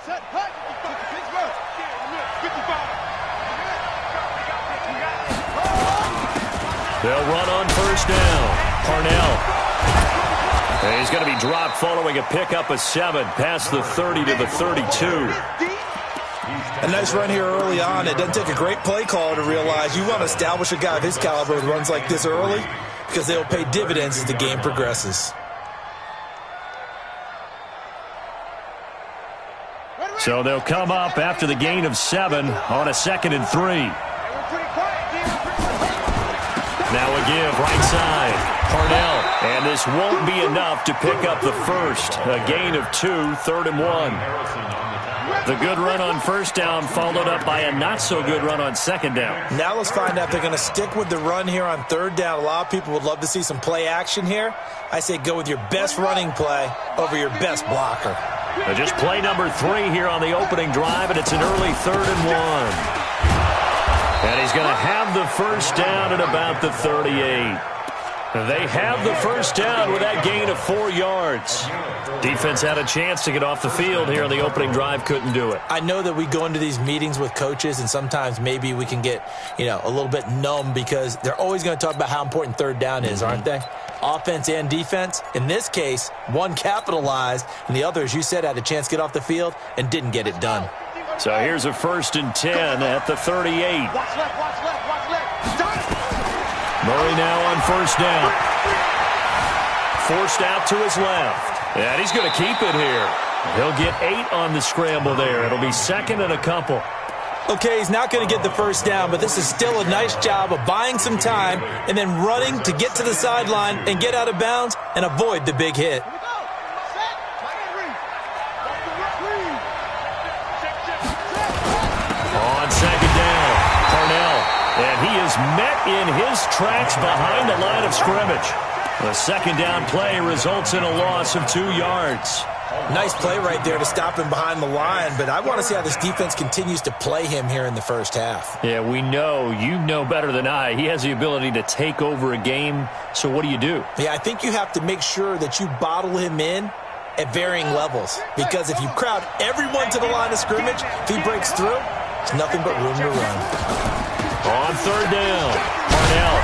They'll run on first down. Parnell. And he's going to be dropped following a pickup of 7 past the 30 to the 32. A nice run here early on. It doesn't take a great play caller to realize you want to establish a guy of his caliber with runs like this early because they will pay dividends as the game progresses. So they'll come up after the gain of 7 on a 2nd and 3. Now a give right side. Parnell. And this won't be enough to pick up the first. A gain of 2, 3rd and 1. The good run on first down followed up by a not-so-good run on 2nd down. Now let's find out if they're going to stick with the run here on 3rd down. A lot of people would love to see some play action here. I say go with your best running play over your best blocker. Just play number 3 here on the opening drive, and it's an early 3rd and 1. And he's going to have the first down at about the 38. They have the first down with that gain of 4 yards. Defense had a chance to get off the field here on the opening drive, couldn't do it. I know that we go into these meetings with coaches, and sometimes maybe we can get, a little bit numb because they're always going to talk about how important 3rd down is, aren't they? Offense and defense. In this case, one capitalized, and the other, as you said, had a chance to get off the field and didn't get it done. So here's a 1st and 10 at the 38. Watch left. Murray now on first down. Forced out to his left. And he's going to keep it here. He'll get 8 on the scramble there. It'll be 2nd and a couple. Okay, he's not going to get the first down, but this is still a nice job of buying some time and then running to get to the sideline and get out of bounds and avoid the big hit. On 2nd down, Parnell. And he is met in his tracks behind the line of scrimmage. The 2nd down play results in a loss of 2 yards. Nice play right there to stop him behind the line, but I want to see how this defense continues to play him here in the first half. Yeah, we know. You know better than I. He has the ability to take over a game, so what do you do? Yeah, I think you have to make sure that you bottle him in at varying levels, because if you crowd everyone to the line of scrimmage, if he breaks through, it's nothing but room to run. On 3rd down, Parnell.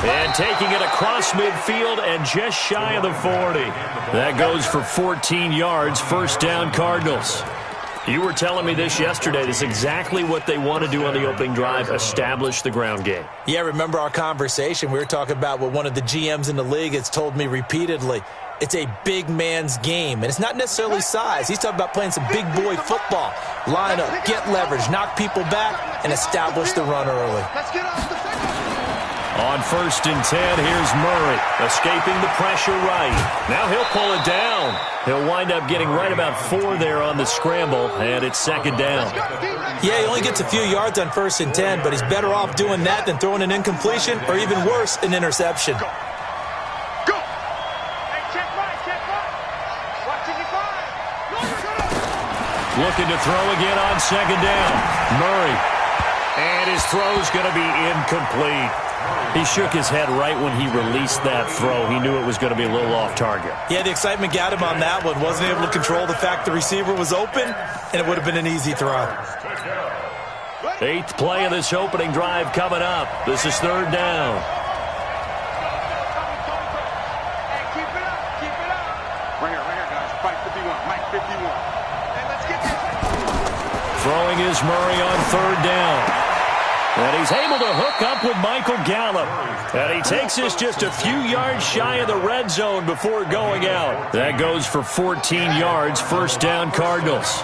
And taking it across midfield and just shy of the 40. That goes for 14 yards, 1st down Cardinals. You were telling me this yesterday. This is exactly what they want to do on the opening drive, establish the ground game. Yeah, remember our conversation. We were talking about what one of the GMs in the league has told me repeatedly. It's a big man's game, and it's not necessarily size. He's talking about playing some big boy football. Line up, get leverage, knock people back, and establish the run early. On 1st and 10, here's Murray, escaping the pressure right. Now he'll pull it down. He'll wind up getting right about 4 there on the scramble, and it's 2nd down. Yeah, he only gets a few yards on 1st and 10, but he's better off doing that than throwing an incompletion, or even worse, an interception. Looking to throw again on 2nd down. Murray. And his throw's going to be incomplete. He shook his head right when he released that throw. He knew it was going to be a little off target. Yeah, the excitement got him on that one. Wasn't able to control the fact the receiver was open, and it would have been an easy throw. 8th play of this opening drive coming up. This is 3rd down. Right here, guys. Mike 51. Throwing is Murray on 3rd down. And he's able to hook up with Michael Gallup. And he takes this just a few yards shy of the red zone before going out. That goes for 14 yards, 1st down Cardinals.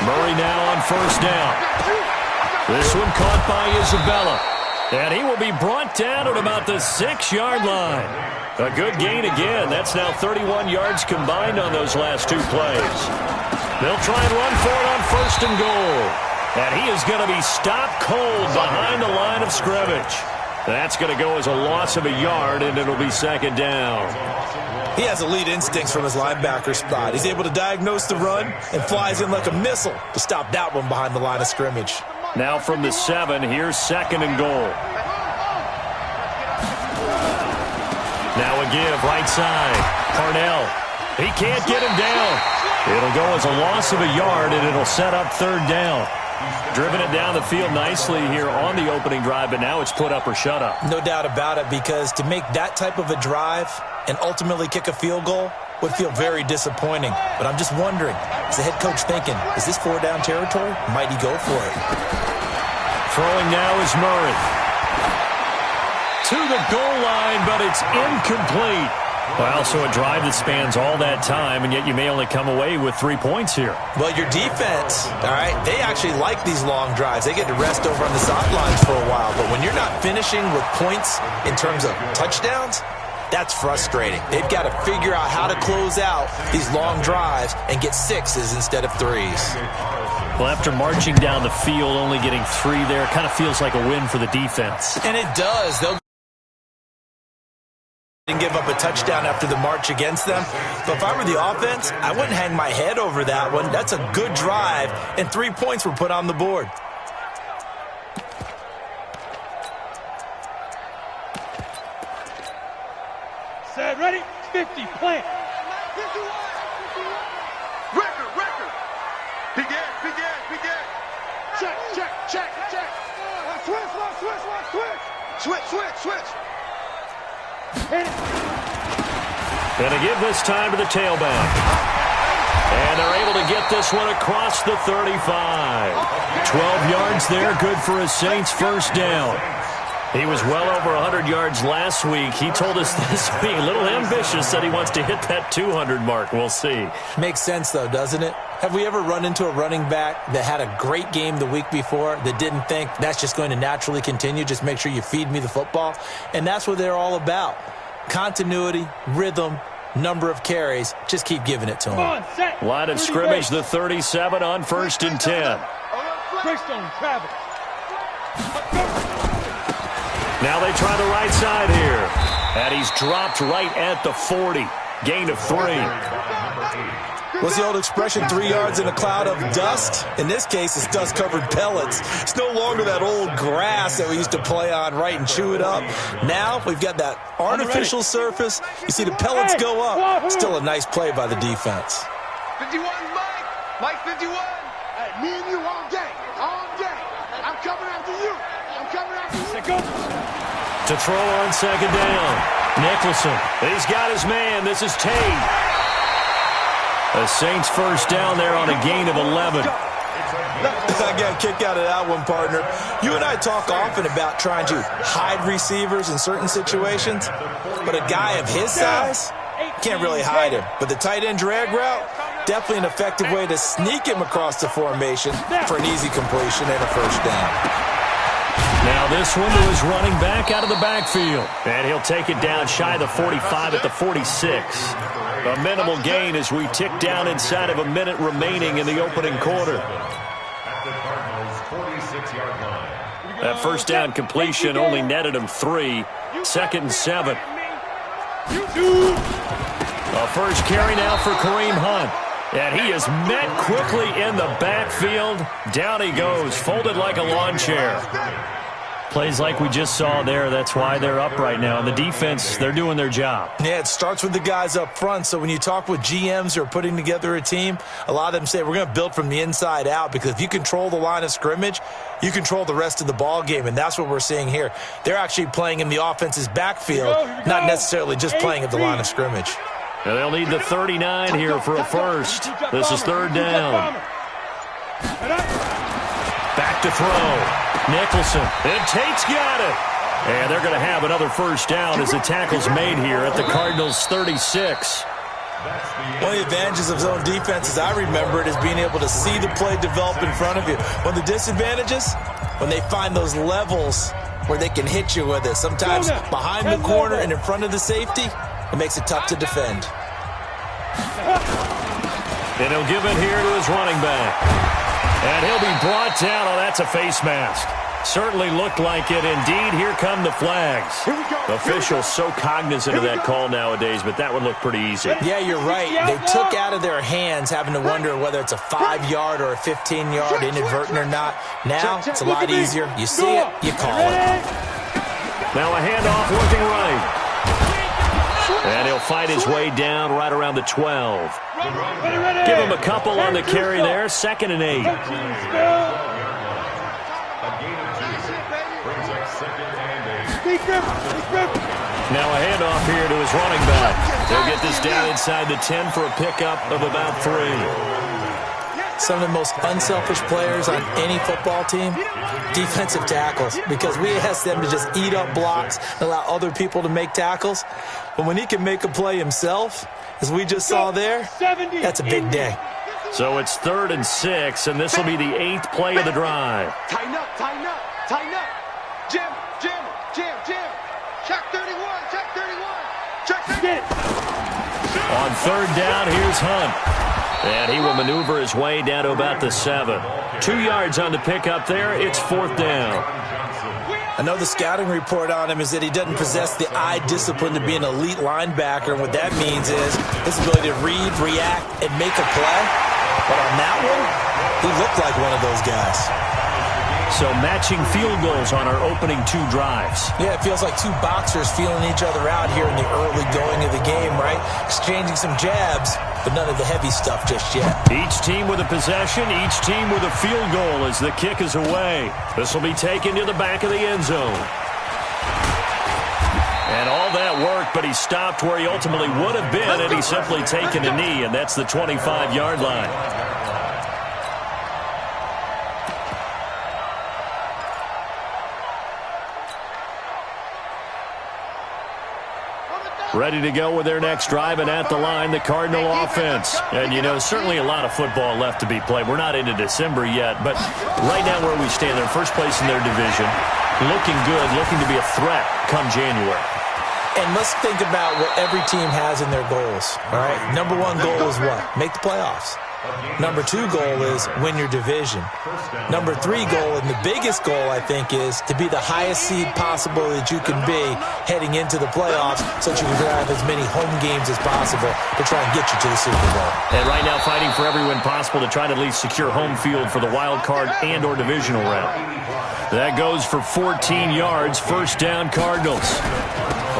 Murray now on 1st down. This one caught by Isabella. And he will be brought down at about the 6-yard line. A good gain again. That's now 31 yards combined on those last 2 plays. They'll try and run for it on 1st and goal. And he is going to be stopped cold behind the line of scrimmage. That's going to go as a loss of a yard, and it'll be 2nd down. He has elite instincts from his linebacker spot. He's able to diagnose the run and flies in like a missile to stop that one behind the line of scrimmage. Now from the 7, here's 2nd and goal. Now a give, right side. Parnell. He can't get him down. It'll go as a loss of a yard, and it'll set up third down. Driven it down the field nicely here on the opening drive, but now it's put up or shut up. No doubt about it, because to make that type of a drive and ultimately kick a field goal would feel very disappointing. But I'm just wondering, is the head coach thinking, is this four-down territory? Might he go for it? Throwing now is Murray. To the goal line, but it's incomplete. Well, so a drive that spans all that time, and yet you may only come away with 3 points here. Well, your defense, all right, they actually like these long drives. They get to rest over on the sidelines for a while. But when you're not finishing with points in terms of touchdowns, that's frustrating. They've got to figure out how to close out these long drives and get sixes instead of threes. Well, after marching down the field, only getting 3 there, kind of feels like a win for the defense. And it does. They'll give up a touchdown after the march against them. But if I were the offense, I wouldn't hang my head over that one. That's a good drive, and 3 points were put on the board. Set, ready, 50, plant. Record. Begin. Check. Switch. Going to give this time to the tailback. And they're able to get this one across the 35. 12 yards there, good for a Saints first down. He was well over 100 yards last week. He told us this week, a little ambitious, said he wants to hit that 200 mark. We'll see. Makes sense, though, doesn't it? Have we ever run into a running back that had a great game the week before that didn't think that's just going to naturally continue? Just make sure you feed me the football. And that's what they're all about. Continuity, rhythm, number of carries. Just keep giving it to him. Line of scrimmage, the 37 on 1st and 10. Greystone, travel. Now they try the right side here. And he's dropped right at the 40. Gain of 3. What's the old expression, 3 yards in a cloud of dust? In this case, it's dust-covered pellets. It's no longer that old grass that we used to play on, right, and chew it up. Now we've got that artificial surface. You see the pellets go up. Still a nice play by the defense. 51, Mike 51. Hey, me and you all day. I'm coming after you. To throw on second down. Nicholson. He's got his man. This is Tate. The Saints first down there on a gain of 11. I got a kick out of that one, partner. You and I talk often about trying to hide receivers in certain situations, but a guy of his size can't really hide him. But the tight end drag route, definitely an effective way to sneak him across the formation for an easy completion and a first down. Now this one to his running back out of the backfield. And he'll take it down shy of the 45 at the 46. A minimal gain as we tick down inside of a minute remaining in the opening quarter. That first down completion only netted him 3. 2nd and 7. A first carry now for Kareem Hunt. And he is met quickly in the backfield. Down he goes, folded like a lawn chair. Plays like we just saw there. That's why they're up right now. And the defense, they're doing their job. Yeah, it starts with the guys up front. So when you talk with GMs who are putting together a team, a lot of them say we're going to build from the inside out, because if you control the line of scrimmage, you control the rest of the ball game. And that's what we're seeing here. They're actually playing in the offense's backfield, not necessarily just playing at the line of scrimmage. And they'll need the 39 here for a first. This is third down. Back to throw. Nicholson. And Tate's got it. And they're going to have another first down as the tackle's made here at the Cardinals' 36. One of the advantages of zone defense, as I remember it, is being able to see the play develop in front of you. One of the disadvantages, when they find those levels where they can hit you with it. Sometimes behind the corner and in front of the safety, it makes it tough to defend. And he'll give it here to his running back. And he'll be brought down. Oh, that's a face mask. Certainly looked like it. Indeed, here come the flags. Officials so cognizant of that call nowadays, but that would look pretty easy. Yeah, you're right. They took out of their hands having to wonder whether it's a 5-yard or a 15-yard, inadvertent or not. Now, it's a lot easier. You see it, you call it. Now a handoff looking right. And he'll fight his way down right around the 12. Give him a couple on the carry there. 2nd and 8. Now a handoff here to his running back. They'll get this down inside the 10 for a pickup of about 3. Some of the most unselfish players on any football team, defensive tackles, because we ask them to just eat up blocks and allow other people to make tackles. But when he can make a play himself, as we just saw there, that's a big day. So it's 3rd and 6, and this will be the 8th play of the drive. Tighten up, tighten up, tighten up. Jim, Jim, Jim, Jim. Check 31, check 31. Check 31. On 3rd down, here's Hunt. And he will maneuver his way down to about the 7. 2 yards on the pickup there. It's 4th down. I know the scouting report on him is that he doesn't possess the eye discipline to be an elite linebacker. And what that means is his ability to read, react, and make a play. But on that one, he looked like one of those guys. So matching field goals on our opening 2 drives. Yeah, it feels like 2 boxers feeling each other out here in the early going of the game, right? Exchanging some jabs, but none of the heavy stuff just yet. Each team with a possession, each team with a field goal as the kick is away. This will be taken to the back of the end zone. And all that worked, but he stopped where he ultimately would have been, and he's simply taken a knee, and that's the 25-yard line. Ready to go with their next drive, and at the line, the Cardinal offense. And, you know, certainly a lot of football left to be played. We're not into December yet, but right now where we stand, they're first place in their division, looking good, looking to be a threat come January. And let's think about what every team has in their goals, all right? Number 1 goal is what? Make the playoffs. Number 2 goal is win your division. Number 3 goal, and the biggest goal, I think, is to be the highest seed possible that you can be heading into the playoffs so that you can have as many home games as possible to try and get you to the Super Bowl. And right now fighting for every win possible to try to at least secure home field for the wild card and or divisional round. That goes for 14 yards. 1st down, Cardinals.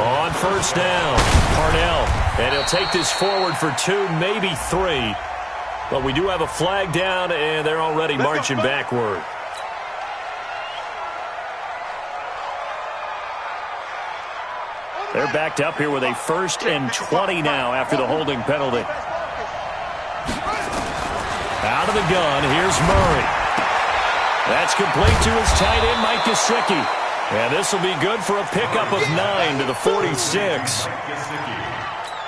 On 1st down, Parnell. And he'll take this forward for 2, maybe 3. But we do have a flag down, and they're already marching backward. They're backed up here with a 1st and 20 now after the holding penalty. Out of the gun, here's Murray. That's complete to his tight end, Mike Gesicki. And this will be good for a pickup of 9 to the 46.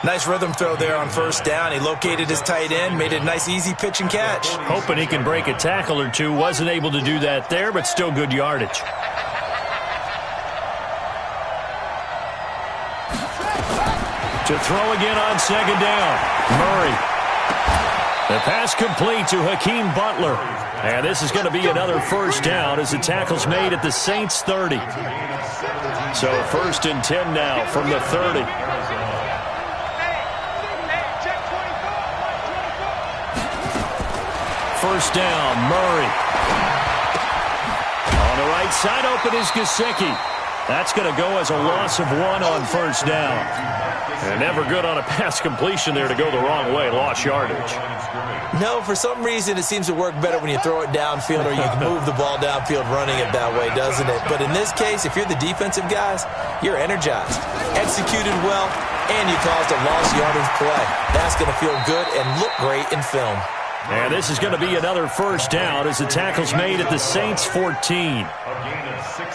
Nice rhythm throw there on 1st down. He located his tight end, made a nice easy pitch and catch. Hoping he can break a tackle or 2. Wasn't able to do that there, but still good yardage. To throw again on 2nd down. Murray. The pass complete to Hakeem Butler. And this is going to be another 1st down as the tackle's made at the Saints 30. So 1st and 10 now from the 30. First down, Murray. On the right side, open is Gesicki. That's going to go as a loss of 1 on 1st down. And never good on a pass completion there to go the wrong way. Lost yardage. No, for some reason it seems to work better when you throw it downfield or you can move the ball downfield running it that way, doesn't it? But in this case, if you're the defensive guys, you're energized, executed well, and you caused a lost yardage play. That's going to feel good and look great in film. And this is going to be another 1st down as the tackle's made at the Saints 14.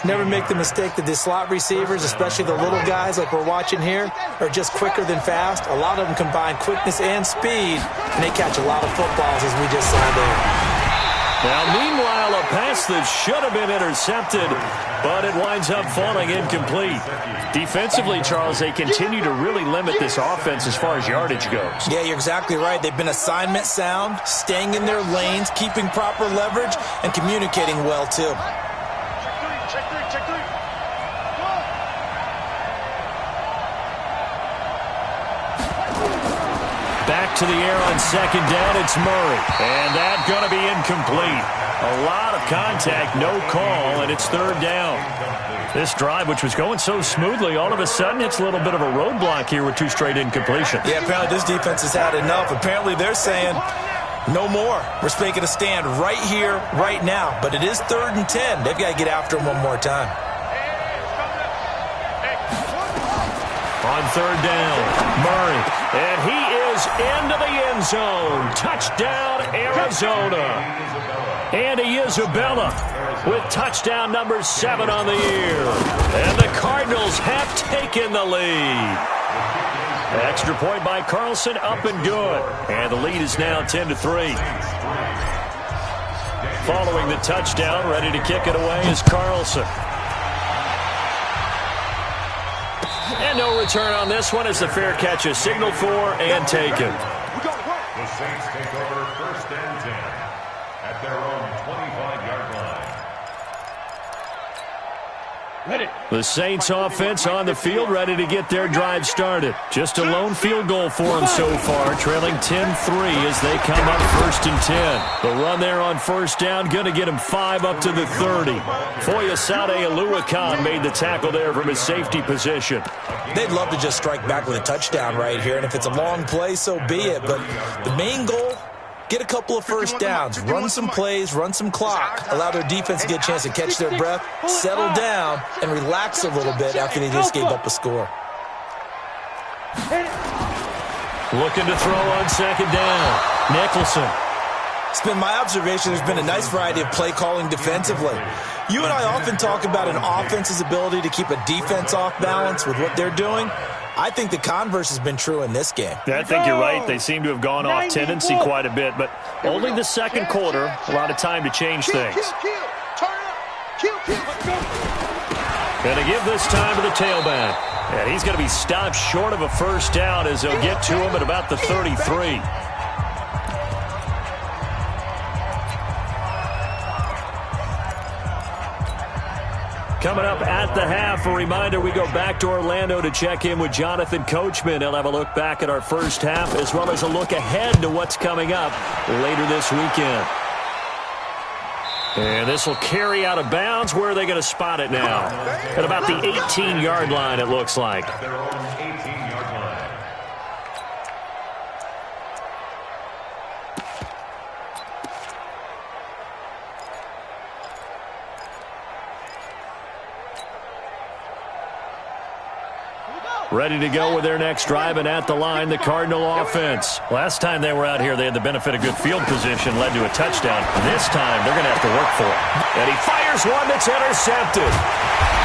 Never make the mistake that the slot receivers, especially the little guys like we're watching here, are just quicker than fast. A lot of them combine quickness and speed, and they catch a lot of footballs as we just saw there. Now, meanwhile, a pass that should have been intercepted, but it winds up falling incomplete. Defensively, Charles, they continue to really limit this offense as far as yardage goes. Yeah, you're exactly right. They've been assignment sound, staying in their lanes, keeping proper leverage, and communicating well, too. Back to the air on 2nd down, it's Murray. And that's going to be incomplete. A lot of contact, no call, and it's 3rd down. This drive, which was going so smoothly, all of a sudden it's a little bit of a roadblock here with 2 straight incompletions. Yeah, apparently this defense has had enough. Apparently they're saying, no more. We're making a stand right here, right now. But it is 3rd and 10. They've got to get after him one more time. On 3rd down, Murray. And he is into the end zone. Touchdown, Arizona. Andy Isabella with touchdown number 7 on the year. And the Cardinals have taken the lead. Extra point by Carlson, up and good. And the lead is now 10-3. Following the touchdown, ready to kick it away is Carlson. And no return on this one as the fair catch is signaled for and taken. The Saints take over 1st and 10 at their own 25-yard line. The Saints offense on the field, ready to get their drive started. Just a lone field goal for them so far, trailing 10-3 as they come up 1st and 10. The run there on 1st down, going to get him 5 up to the 30. Foyesade Aluakan made the tackle there from his safety position. They'd love to just strike back with a touchdown right here, and if it's a long play, so be it. But the main goal, get a couple of 1st downs, run some plays, run some clock, allow their defense to get a chance to catch their breath, settle down, and relax a little bit after they just gave up a score. Looking to throw on 2nd down. Nicholson. It's been my observation there's been a nice variety of play calling defensively. You and I often talk about an offense's ability to keep a defense off balance with what they're doing. I think the converse has been true in this game. I think you're right. They seem to have gone off tendency quite a bit, but only the 2nd quarter, a lot of time to change things. Going to give this time to the tailback. And he's going to be stopped short of a 1st down as they'll get to him at about the 33. Coming up at the half, a reminder, we go back to Orlando to check in with Jonathan Coachman. He'll have a look back at our 1st half as well as a look ahead to what's coming up later this weekend. And this will carry out of bounds. Where are they going to spot it now? At about the 18-yard line, it looks like. At their own 18-yard line. Ready to go with their next drive, and at the line, the Cardinal offense. Last time they were out here, they had the benefit of good field position, led to a touchdown. This time, they're going to have to work for it. And he fires one that's intercepted.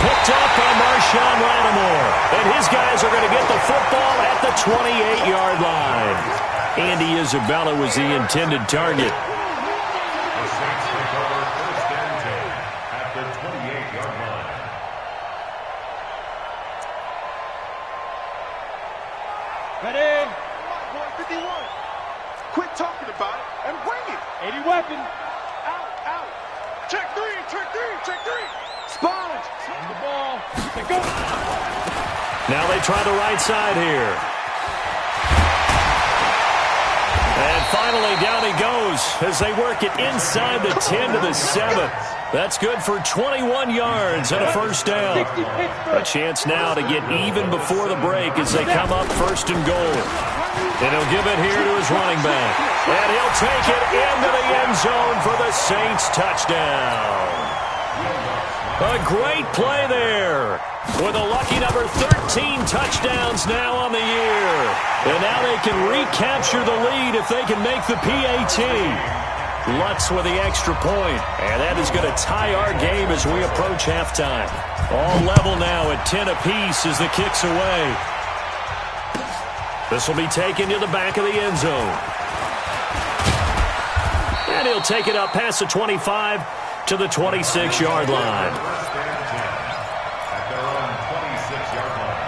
Picked up by Marshawn Lattimore. And his guys are going to get the football at the 28-yard line. Andy Isabella was the intended target. The Saints take over 1st and 10 at the 28-yard line. Ready? 51. Quit talking about it and bring it. 80 weapon. Out, out. Check 3, check 3, check 3. Sponge. Send the ball. They go. Now they try the right side here. And finally, down he goes as they work it inside the 10 to the 7. That's good for 21 yards and a 1st down. A chance now to get even before the break as they come up 1st and goal. And he'll give it here to his running back. And he'll take it into the end zone for the Saints touchdown. A great play there. With a lucky number 13 touchdowns now on the year. And now they can recapture the lead if they can make the PAT. Lutz with the extra point. And that is going to tie our game as we approach halftime. All level now at 10 apiece as the kick's away. This will be taken to the back of the end zone. And he'll take it up past the 25 to the 26-yard line. At their own 26-yard line.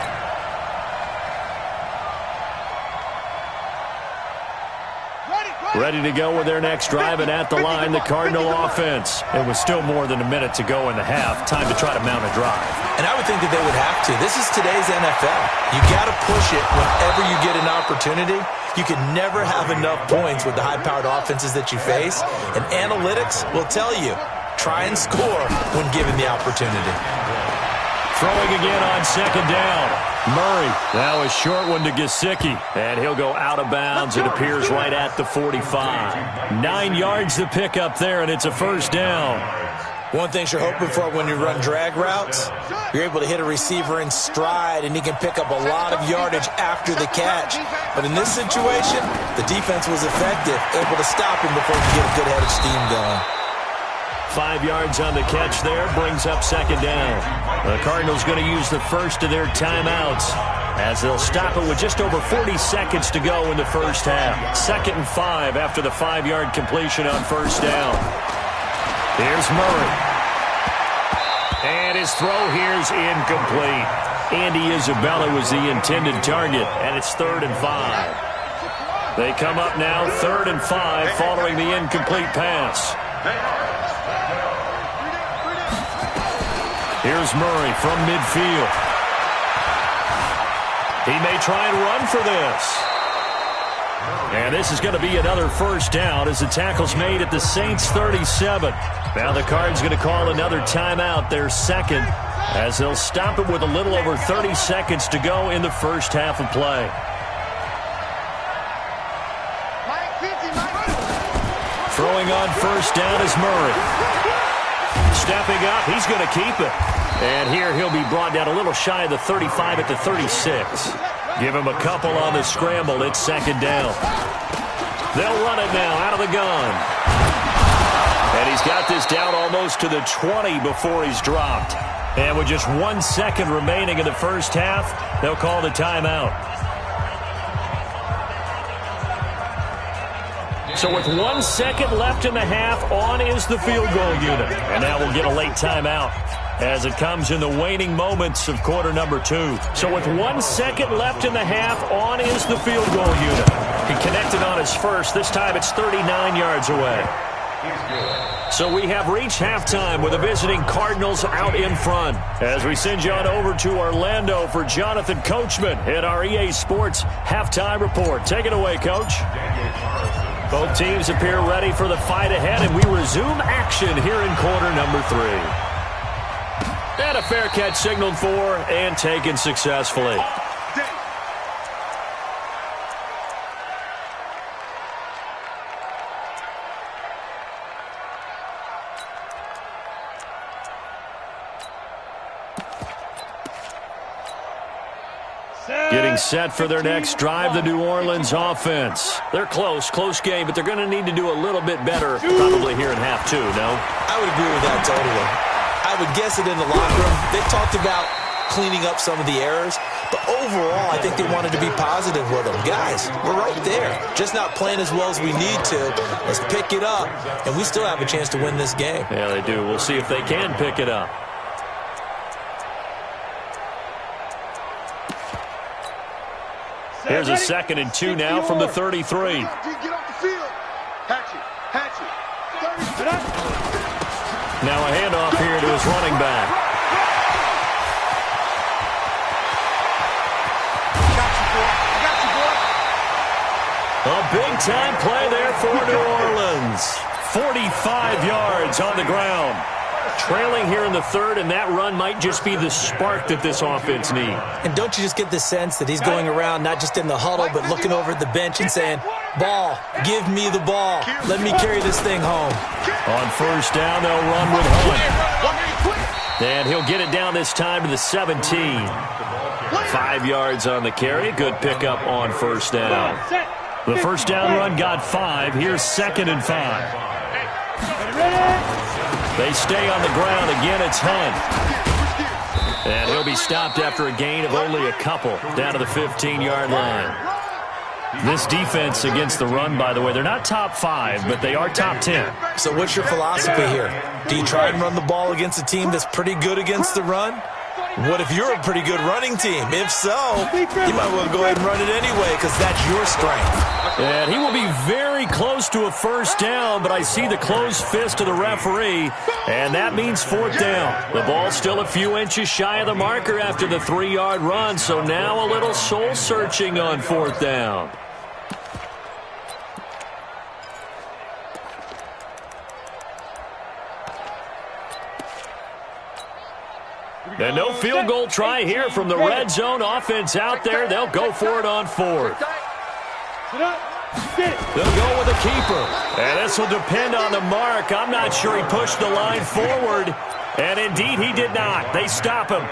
Ready to go with their next drive, and at the line, the Cardinal offense. It was still more than a minute to go in the half. Time to try to mount a drive. And I would think that they would have to. This is today's NFL. You got to push it whenever you get an opportunity. You can never have enough points with the high-powered offenses that you face. And analytics will tell you, try and score when given the opportunity. Throwing again on second down. Murray, now a short one to Gesicki. And he'll go out of bounds, it appears, right at the 45. 9 yards to pick up there, and it's a first down. One thing you're hoping for when you run drag routes, you're able to hit a receiver in stride, and he can pick up a lot of yardage after the catch. But in this situation, the defense was effective, able to stop him before he could get a good head of steam going. 5 yards on the catch there, brings up second down. The Cardinals going to use the first of their timeouts as they'll stop it with just over 40 seconds to go in the first half. 2nd and 5 after the 5-yard completion on first down. Here's Murray. And his throw here's incomplete. Andy Isabella was the intended target, and it's 3rd and 5. They come up now 3rd and 5 following the incomplete pass. Here's Murray from midfield. He may try and run for this. And this is going to be another first down as the tackle's made at the Saints' 37. Now the Cards going to call another timeout, their second, as they'll stop it with a little over 30 seconds to go in the first half of play. Throwing on first down is Murray. Stepping up, he's going to keep it. And here he'll be brought down a little shy of the 35 at the 36. Give him a couple on the scramble. It's second down. They'll run it now out of the gun. And he's got this down almost to the 20 before he's dropped. And with just 1 second remaining in the first half, they'll call the timeout. So with 1 second left in the half, on is the field goal unit. And now we'll get a late timeout as it comes in the waning moments of quarter number 2. So with 1 second left in the half, on is the field goal unit. He connected on his first. This time it's 39 yards away. So we have reached halftime with the visiting Cardinals out in front. As we send you on over to Orlando for Jonathan Coachman at our EA Sports Halftime Report. Take it away, Coach. Both teams appear ready for the fight ahead, and we resume action here in quarter number 3. And a fair catch signaled for and taken successfully. Getting set for their next drive, the New Orleans offense. They're close game, but they're going to need to do a little bit better probably here in half 2, no? I would agree with that totally. I would guess it in the locker room. They talked about cleaning up some of the errors, but overall, I think they wanted to be positive with them. Guys, we're right there. Just not playing as well as we need to. Let's pick it up, and we still have a chance to win this game. Yeah, they do. We'll see if they can pick it up. Here's a 2nd and 2 now from the 33. Get off the field. Hatch it. Now a handoff here to his running back. A big-time play there for New Orleans. 45 yards on the ground. Trailing here in the 3rd, and that run might just be the spark that this offense needs. And don't you just get the sense that he's going around not just in the huddle, but looking over at the bench and saying, ball, give me the ball. Let me carry this thing home. On first down, they'll run with Hunt. And he'll get it down this time to the 17. 5 yards on the carry. Good pickup on first down. The first down run got 5. Here's 2nd and 5. They stay on the ground. Again, it's Hunt. And he'll be stopped after a gain of only a couple down to the 15-yard line. This defense against the run, by the way, they're not top 5, but they are top 10. So what's your philosophy here? Do you try and run the ball against a team that's pretty good against the run? What if you're a pretty good running team? If so, you might well go ahead and run it anyway because that's your strength. And he will be very close to a first down, but I see the closed fist of the referee, and that means 4th down. The ball's still a few inches shy of the marker after the 3-yard run, so now a little soul-searching on 4th down. And no field goal try here from the red zone. Offense out there. They'll go for it on fourth. They'll go with a keeper. And this will depend on the mark. I'm not sure he pushed the line forward. And indeed, he did not. They stop him.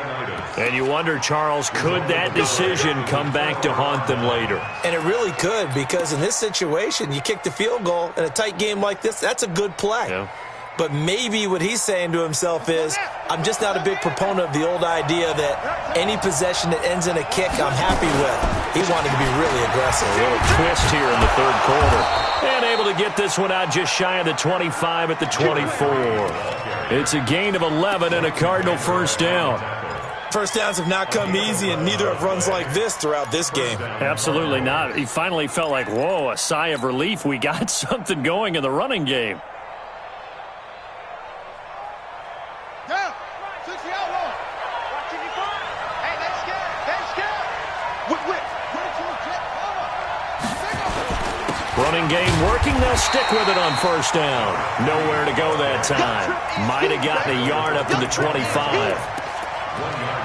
And you wonder, Charles, could that decision come back to haunt them later? And it really could, because in this situation, you kick the field goal in a tight game like this, that's a good play. Yeah. But maybe what he's saying to himself is, I'm just not a big proponent of the old idea that any possession that ends in a kick I'm happy with. He wanted to be really aggressive. A little twist here in the third quarter. And able to get this one out just shy of the 25 at the 24. It's a gain of 11 and a Cardinal first down. First downs have not come easy, and neither have runs like this throughout this game. Absolutely not. He finally felt like, whoa, a sigh of relief. We got something going in the running game. Running game working. They'll stick with it on first down. Nowhere to go that time. Might have gotten a yard up to the 25.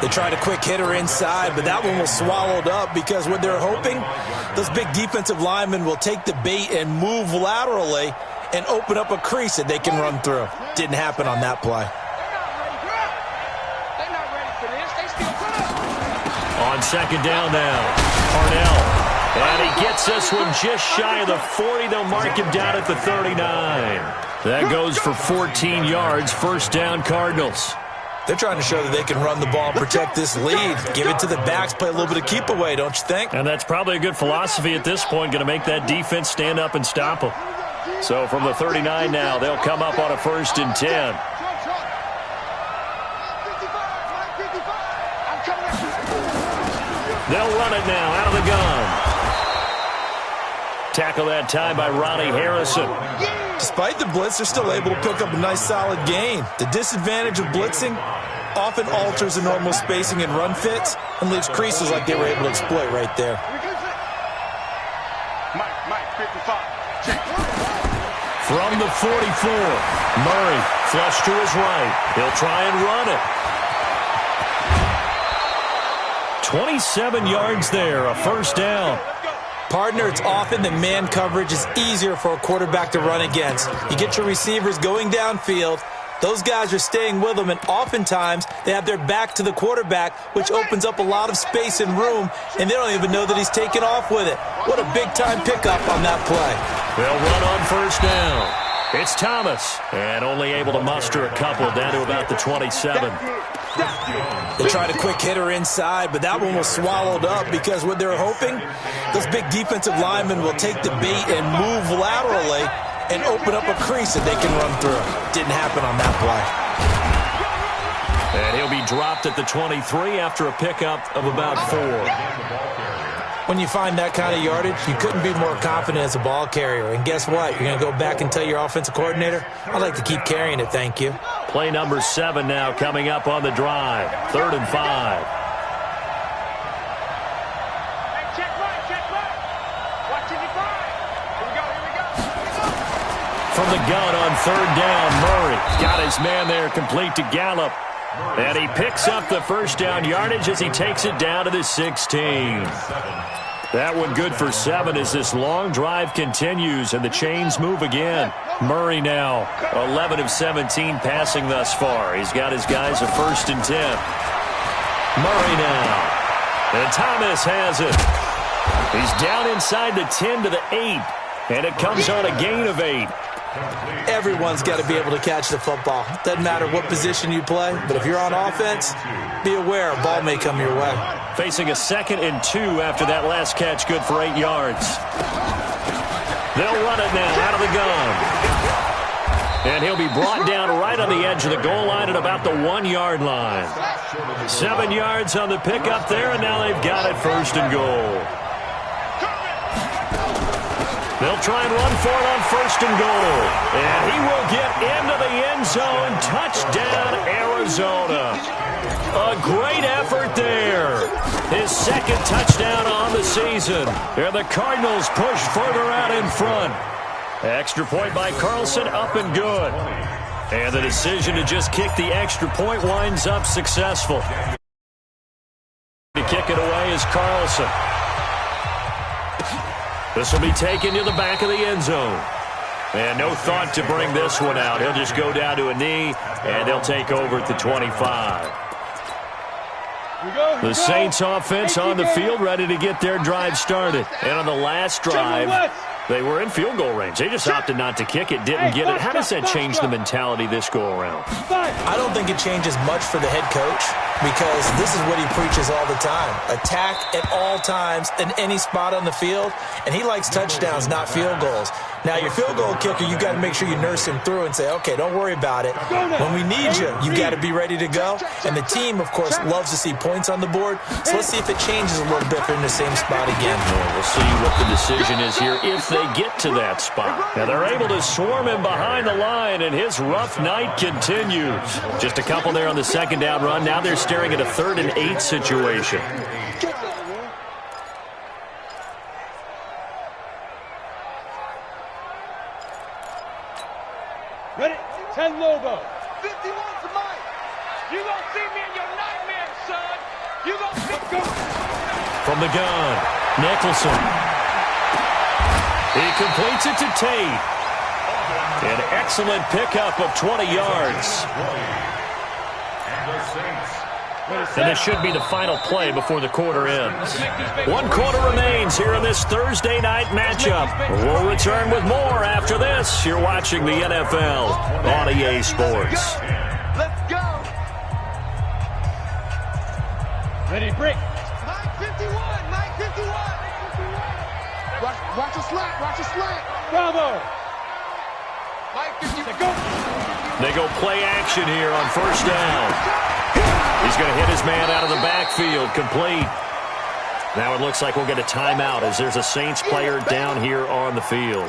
They tried a quick hitter inside, but that one was swallowed up because what they're hoping, those big defensive linemen will take the bait and move laterally and open up a crease that they can run through. Didn't happen on that play. On second down now, Parnell. And he gets this one just shy of the 40. They'll mark him down at the 39. That goes for 14 yards. First down, Cardinals. They're trying to show that they can run the ball and protect this lead. Give it to the backs, play a little bit of keep away, don't you think? And that's probably a good philosophy at this point, going to make that defense stand up and stop them. So from the 39 now, they'll come up on a 1st and 10. They'll run it now out of the gun. Tackle that time by Ronnie Harrison. Despite the blitz, they're still able to pick up a nice solid gain. The disadvantage of blitzing often alters the normal spacing and run fits and leaves creases like they were able to exploit right there. Mike, 55. From the 44, Murray flush to his right. He'll try and run it. 27 yards there, a first down. Partner, it's often that man coverage is easier for a quarterback to run against. You get your receivers going downfield. Those guys are staying with them, and oftentimes they have their back to the quarterback, which opens up a lot of space and room, and they don't even know that he's taken off with it. What a big-time pickup on that play. They'll run on first down. It's Thomas, and only able to muster a couple down to about the 27. They tried a quick hitter inside, but that one was swallowed up because what they're hoping, those big defensive linemen will take the bait and move laterally and open up a crease that they can run through. Didn't happen on that play. And he'll be dropped at the 23 after a pickup of about 4. When you find that kind of yardage, you couldn't be more confident as a ball carrier. And guess what? You're going to go back and tell your offensive coordinator, I'd like to keep carrying it, thank you. Play number 7 now coming up on the drive. 3rd and 5. Check right. Watch it, 5. Here we go. From the gun on 3rd down, Murray got his man there complete to Gallup. And he picks up the first down yardage as he takes it down to the 16. That one good for 7 as this long drive continues and the chains move again. Murray now 11 of 17 passing thus far. He's got his guys a 1st and 10. Murray now. And Thomas has it. He's down inside the 10 to the 8. And it comes on a gain of 8. Everyone's got to be able to catch the football. Doesn't matter what position you play, but if you're on offense, be aware a ball may come your way. Facing a 2nd and 2 after that last catch, good for 8 yards. They'll run it now out of the gun. And he'll be brought down right on the edge of the goal line at about the 1-yard line. 7 yards on the pickup there, and now they've got it 1st and goal. They'll try and run for it on 1st and goal. And he will get into the end zone. Touchdown, Arizona. A great effort there. His 2nd touchdown on the season. And the Cardinals push further out in front. Extra point by Carlson, up and good. And the decision to just kick the extra point winds up successful. To kick it away is Carlson. This will be taken to the back of the end zone. And no thought to bring this one out. He'll just go down to a knee, and they'll take over at the 25. The Saints offense on the field, ready to get their drive started. And on the last drive, they were in field goal range. They just opted not to kick it, didn't get it. How does that change the mentality this go-around? I don't think it changes much for the head coach because this is what he preaches all the time. Attack at all times in any spot on the field, and he likes touchdowns, not field goals. Now, your field goal kicker, you got to make sure you nurse him through and say, okay, don't worry about it. When we need you, you got to be ready to go. And the team, of course, loves to see points on the board. So let's see if it changes a little bit if they're in the same spot again. Yeah, we'll see what the decision is here if they get to that spot. Now, they're able to swarm him behind the line, and his rough night continues. Just a couple there on the second down run. Now they're staring at a 3rd and 8 situation. Ready? 10 Lobo. 51 to Mike. You gonna see me in your nightmares, son. You gonna see go. From the gun, Nicholson. He completes it to Tate. An excellent pickup of 20 yards. And this should be the final play before the quarter ends. 1 quarter remains here in this Thursday night matchup. We'll return with more after this. You're watching the NFL on EA Sports. Let's go. Ready, break. Mike 51. Mike 51. Watch a slant. Watch a slant. Bravo. Mike 51. Go. They go play action here on 1st down. He's going to hit his man out of the backfield, complete. Now it looks like we'll get a timeout as there's a Saints player down here on the field.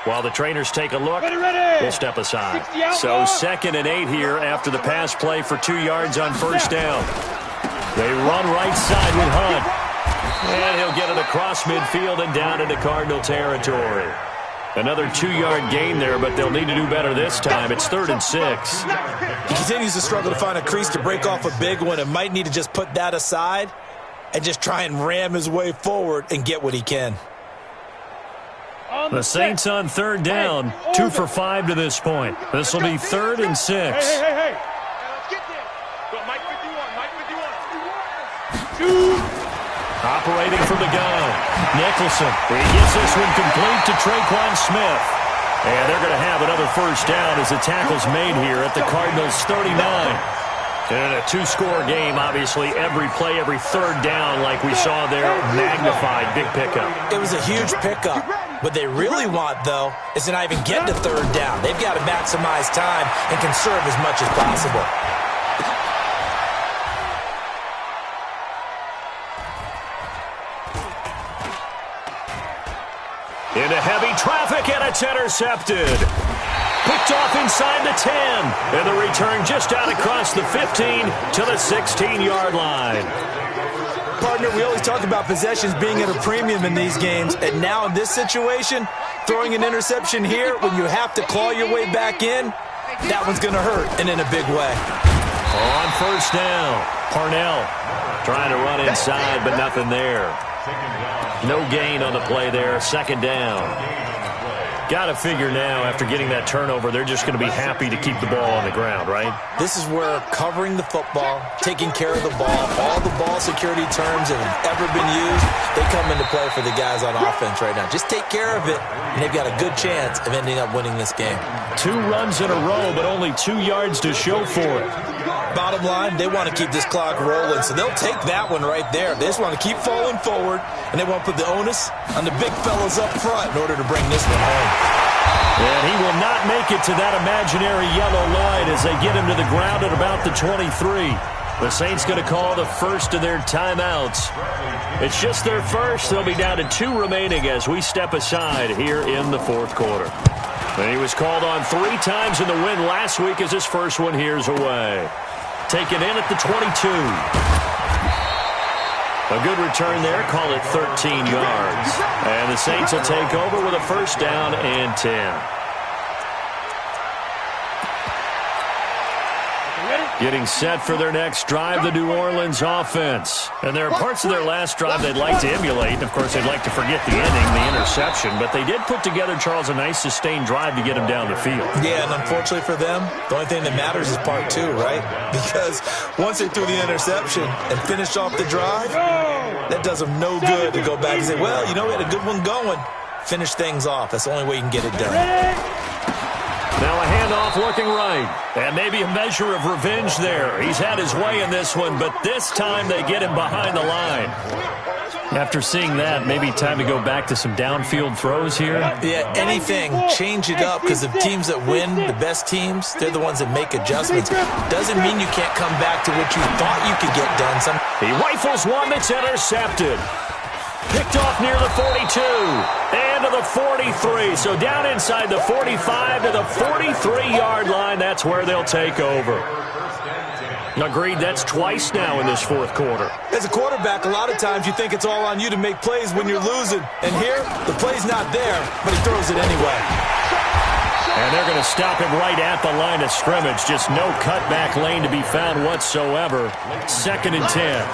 While the trainers take a look, we'll step aside. So 2nd and 8 here after the pass play for 2 yards on 1st down. They run right side with Hunt. And he'll get it across midfield and down into Cardinal territory. Another 2-yard gain there, but they'll need to do better this time. It's 3rd and 6. He continues to struggle to find a crease to break off a big one and might need to just put that aside and just try and ram his way forward and get what he can. The Saints on 3rd down, 2 for 5 to this point. This will be 3rd and 6. Hey. Let's get there. Go, Mike 51. Mike 51. 2. Operating from the gun, Nicholson. He gets this one complete to Traquan Smith. And they're going to have another 1st down as the tackle's made here at the Cardinals' 39. And a 2-score game, obviously, every play, every 3rd down, like we saw there, magnified, big pickup. It was a huge pickup. What they really want, though, is to not even get to 3rd down. They've got to maximize time and conserve as much as possible. Into heavy traffic, and it's intercepted. Picked off inside the 10. And the return just out across the 15 to the 16-yard line. Partner, we always talk about possessions being at a premium in these games. And now in this situation, throwing an interception here when you have to claw your way back in, that one's going to hurt, and in a big way. On 1st down, Parnell trying to run inside, but nothing there. No gain on the play there. 2nd down. Got to figure now, after getting that turnover, they're just going to be happy to keep the ball on the ground, right? This is where covering the football, taking care of the ball, all the ball security terms that have ever been used, they come into play for the guys on offense right now. Just take care of it, and they've got a good chance of ending up winning this game. 2 runs in a row, but only 2 yards to show for it. Bottom line, they want to keep this clock rolling, so they'll take that one right there. They just want to keep falling forward, and they want to put the onus on the big fellas up front in order to bring this one home. And he will not make it to that imaginary yellow line as they get him to the ground at about the 23. The Saints going to call the first of their timeouts. It's just their first. They'll be down to 2 remaining as we step aside here in the 4th quarter. And he was called on 3 times in the win last week as his first one here's away. Taken in at the 22. A good return there. Call it 13 yards. And the Saints will take over with a 1st down and 10. Getting set for their next drive, the New Orleans offense. And there are parts of their last drive they'd like to emulate. Of course, they'd like to forget the inning, the interception. But they did put together, Charles, a nice sustained drive to get him down the field. Yeah, and unfortunately for them, the only thing that matters is part two, right? Because once they threw the interception and finished off the drive, that does them no good to go back and say, well, you know, we had a good one going. Finish things off. That's the only way you can get it done. Now a handoff looking right. And maybe a measure of revenge there. He's had his way in this one, but this time they get him behind the line. After seeing that, maybe time to go back to some downfield throws here. Yeah, anything. Change it up, because the teams that win, the best teams, they're the ones that make adjustments. Doesn't mean you can't come back to what you thought you could get done. He rifles one that's intercepted. Picked off near the 42 and to the 43. So down inside the 45 to the 43-yard line. That's where they'll take over. Agreed, that's twice now in this fourth quarter. As a quarterback, a lot of times you think it's all on you to make plays when you're losing. And here, the play's not there, but he throws it anyway. And they're going to stop him right at the line of scrimmage. Just no cutback lane to be found whatsoever. 2nd and 10.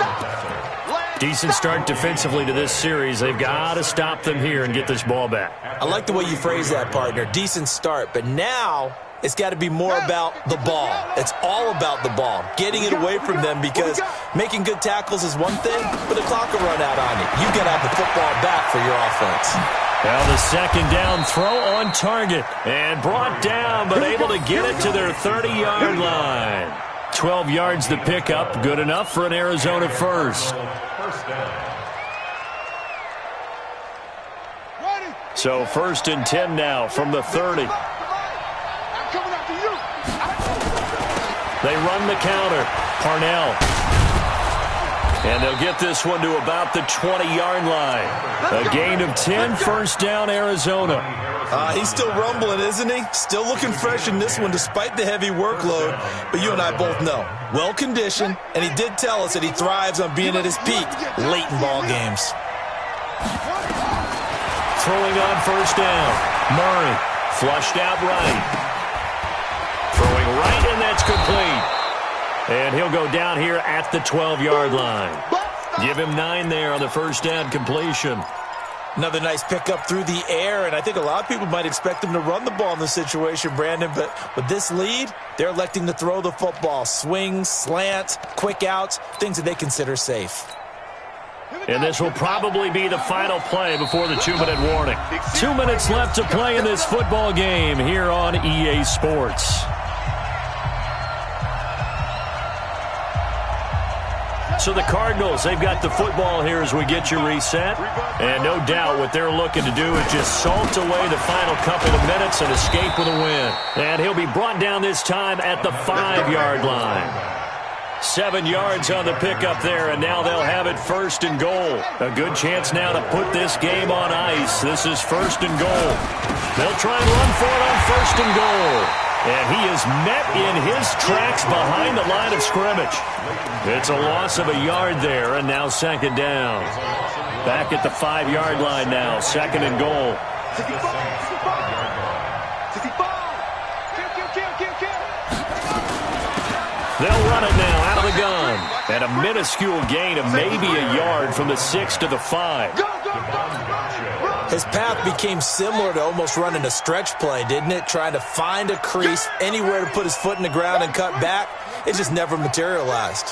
Decent start defensively to this series. They've got to stop them here and get this ball back. I like the way you phrase that, partner. Decent start. But now it's got to be more about the ball. It's all about the ball. Getting it away from them, because making good tackles is one thing, but the clock will run out on you. You've got to have the football back for your offense. Now the second down throw on target. And brought down, but able to get it to their 30-yard line. 12 yards to pick up. Good enough for an Arizona first. So 1st and 10 now from the 30. They run the counter. Parnell. And they'll get this one to about the 20-yard line. A gain of 10, first down, Arizona. He's still rumbling, isn't he? Still looking fresh in this one despite the heavy workload. But you and I both know, well-conditioned, and he did tell us that he thrives on being at his peak late in ball games. Throwing on first down. Murray flushed out right. Throwing right, and that's complete. And he'll go down here at the 12-yard line. Give him 9 there on the first down completion. Another nice pickup through the air, and I think a lot of people might expect him to run the ball in this situation, Brandon, but with this lead, they're electing to throw the football. Swings, slants, quick outs, things that they consider safe. And this will probably be the final play before the 2-minute warning. 2 minutes left to play in this football game here on EA Sports. So the Cardinals, they've got the football here as we get you reset. And no doubt what they're looking to do is just salt away the final couple of minutes and escape with a win. And he'll be brought down this time at the 5-yard line. 7 yards on the pickup there, and now they'll have it 1st and goal. A good chance now to put this game on ice. This is 1st and goal. They'll try and run for it on 1st and goal. And he is met in his tracks behind the line of scrimmage. It's a loss of a yard there, and now 2nd down. Back at the 5-yard line now, 2nd and goal. They'll run it now out of the gun. And a minuscule gain of maybe a yard from the 6 to the 5. His path became similar to almost running a stretch play, didn't it? Trying to find a crease, anywhere to put his foot in the ground and cut back. It just never materialized.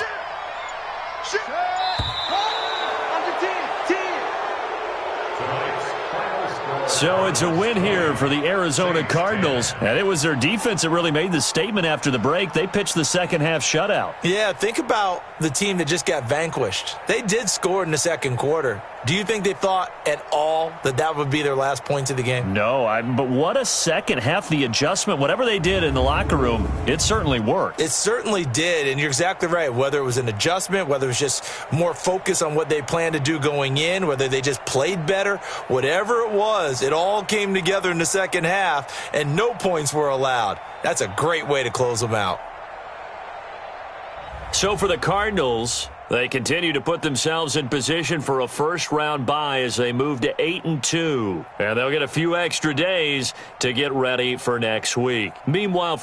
So it's a win here for the Arizona Cardinals. And it was their defense that really made the statement after the break. They pitched the second half shutout. Yeah, think about the team that just got vanquished. They did score in the second quarter. Do you think they thought at all that that would be their last points of the game? No, but what a second half. The adjustment, whatever they did in the locker room, it certainly worked. It certainly did, and you're exactly right. Whether it was an adjustment, whether it was just more focus on what they planned to do going in, whether they just played better, whatever it was, it all came together in the second half, and no points were allowed. That's a great way to close them out. So for the Cardinals, they continue to put themselves in position for a first-round bye as they move to 8-2. And they'll get a few extra days to get ready for next week. Meanwhile,